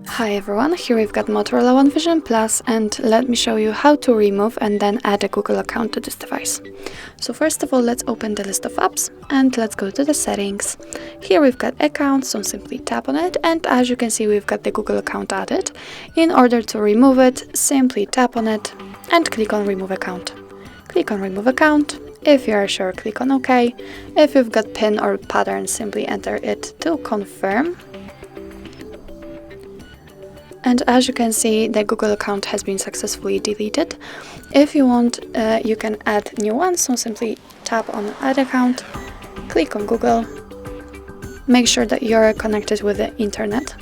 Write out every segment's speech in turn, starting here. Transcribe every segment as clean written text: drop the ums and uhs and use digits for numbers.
Hi everyone, here we've got Motorola One Vision Plus, and let me show you how to remove and then add a Google account to this device. So first of all, let's open the list of apps and let's go to the settings. Here we've got accounts, so simply tap on it, and as you can see we've got the Google account added. In order to remove it, simply tap on it and click on remove account. Click on remove account. If you are sure, click on OK. If you've got PIN or pattern, simply enter it to confirm. And as you can see, the Google account has been successfully deleted. If you want, you can add new one, so simply tap on add account, click on Google, make sure that you're connected with the internet.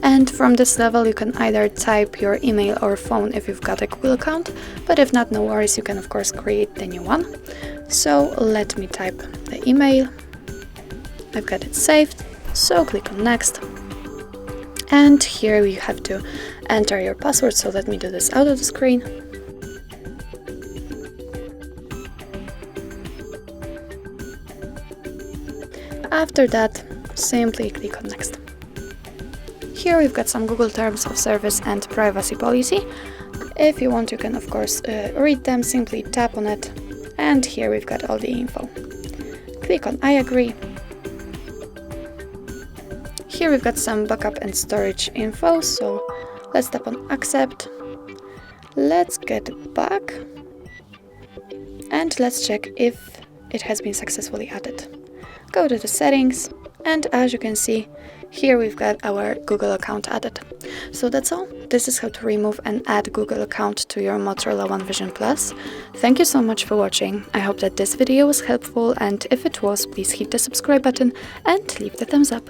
And from this level you can either type your email or phone if you've got a Google account, but if not, no worries, you can of course create the new one. So let me type the email, I've got it saved, so click on next. And here we have to enter your password, so let me do this out of the screen. After that, simply click on next. Here we've got some Google Terms of Service and Privacy Policy. If you want, you can of course read them, simply tap on it, and here we've got all the info. Click on I agree. Here we've got some backup and storage info, so let's tap on accept. Let's get back and let's check if it has been successfully added. Go to the settings, and as you can see, here we've got our Google account added. So that's all. This is how to remove and add Google account to your Motorola One Vision Plus. Thank you so much for watching. I hope that this video was helpful, and if it was, please hit the subscribe button and leave the thumbs up.